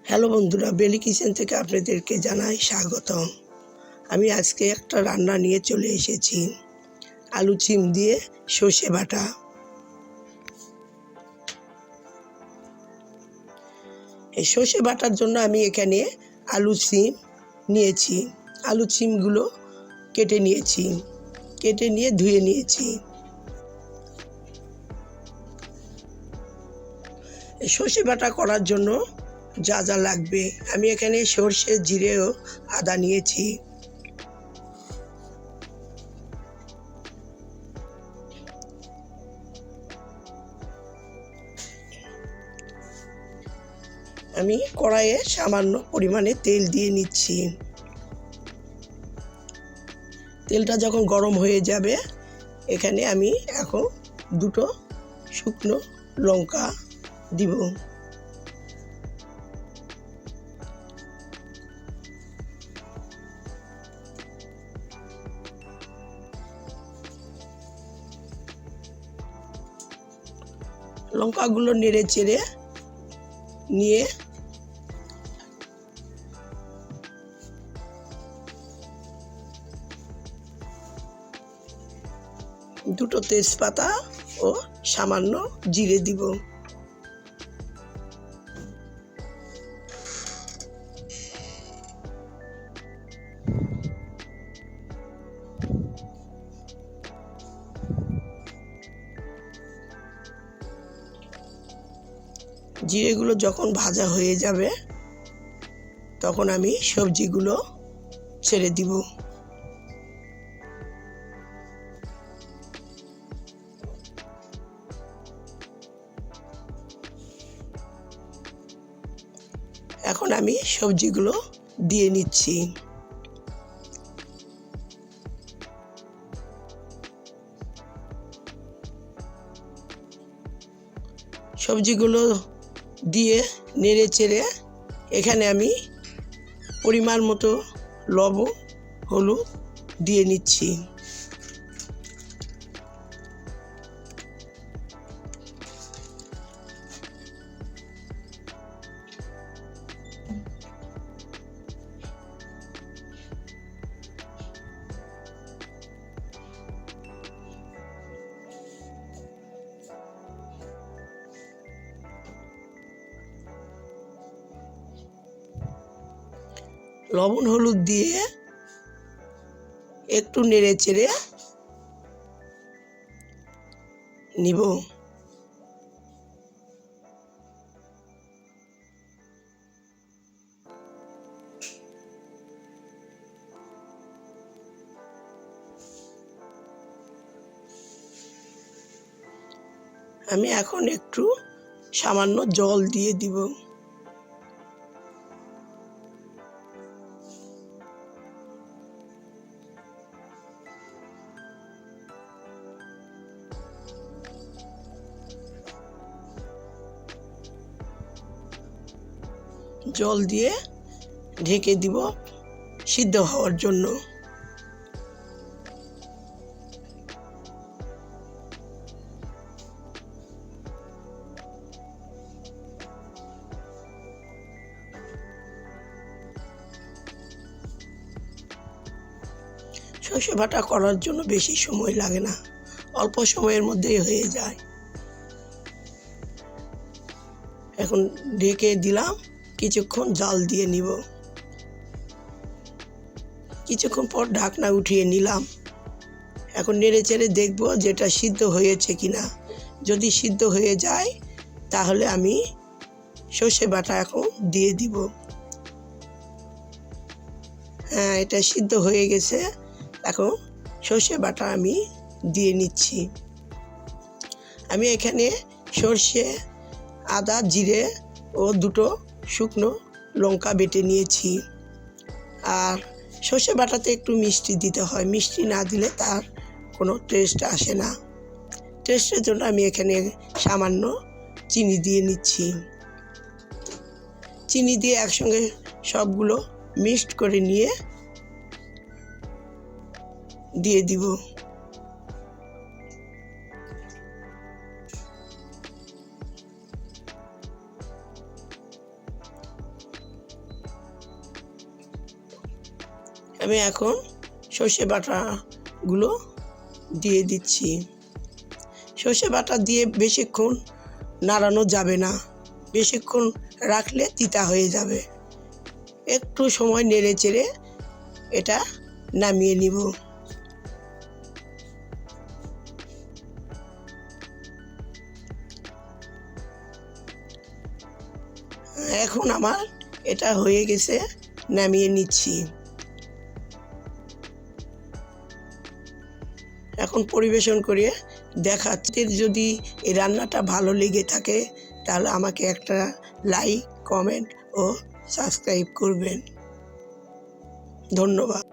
Hello বন্ধুরা, বেলি kitchen থেকে আপনাদেরকে জানাই স্বাগতম। আমি আজকে একটা রান্না নিয়ে চলে এসেছি, আলু সিম দিয়ে সর্ষে বাটা। এই সর্ষে বাটার জন্য আমি এখানে আলু সিম নিয়েছি। আলু সিমগুলো কেটে নিয়ে ধুয়ে নিয়েছি। এই সর্ষে বাটা করার জন্য যা যা লাগবে, আমি এখানে সর্ষে, জিরে ও আদা নিয়েছি। আমি কড়াইয়ে সামান্য পরিমাণে তেল দিয়ে নিচ্ছি। তেলটা যখন গরম হয়ে যাবে, এখানে আমি এখন দুটো শুকনো লঙ্কা দিব। লঙ্কাগুলো নেড়ে চেড়ে নিয়ে দুটো তেজপাতা ও সামান্য জিরে দিব। জিরেগুলো যখন ভাজা হয়ে যাবে, তখন আমি সবজিগুলো ছেড়ে দিব। এখন আমি সবজিগুলো দিয়ে নিচ্ছি। সবজিগুলো দিয়ে নেড়ে চেড়ে এখানে আমি পরিমাণ মতো লবণ, হলুদ দিয়ে নিচ্ছি। লবণ হলুদ দিয়ে একটু নেড়ে চেড়ে নিব। আমি এখন একটু সামান্য জল দিয়ে দিব। জল দিয়ে ঢেকে দিব সিদ্ধ হওয়ার জন্য। সর্ষে বাটা করার জন্য বেশি সময় লাগে না, অল্প সময়ের মধ্যেই হয়ে যায়। এখন ঢেকে দিলাম, কিছুক্ষণ জাল দিয়ে নিব। কিছুক্ষণ পর ঢাকনা উঠিয়ে নিলাম। এখন নেড়ে চেড়ে দেখব যেটা সিদ্ধ হয়েছে কিনা। যদি সিদ্ধ হয়ে যায়, তাহলে আমি সর্ষে বাটা এখন দিয়ে দিব। হ্যাঁ, এটা সিদ্ধ হয়ে গেছে। এখন সর্ষে বাটা আমি দিয়ে নিচ্ছি। আমি এখানে সর্ষে, আদা, জিরে ও দুটো শুকনো লঙ্কা বেটে নিয়েছি। আর সর্ষে বাটাতে একটু মিষ্টি দিতে হয়, মিষ্টি না দিলে তার কোনো টেস্ট আসে না। টেস্টের জন্য আমি এখানে সামান্য চিনি দিয়ে নিচ্ছি। চিনি দিয়ে একসঙ্গে সবগুলো মিক্সড করে নিয়ে দিয়ে দিব। আমি এখন সর্ষে বাটাগুলো দিয়ে দিচ্ছি। সর্ষে বাটা দিয়ে বেশিক্ষণ নাড়ানো যাবে না, বেশিক্ষণ রাখলে তিতা হয়ে যাবে। একটু সময় নেড়ে চেড়ে এটা নামিয়ে নিব। এখন আমার এটা হয়ে গেছে, নামিয়ে নিচ্ছি। এখন পরিবেশন করে দেখাচ্ছি। যদি এই রান্নাটা ভালো লেগে থাকে তাহলে আমাকে একটা লাইক, কমেন্ট ও সাবস্ক্রাইব করবেন। ধন্যবাদ।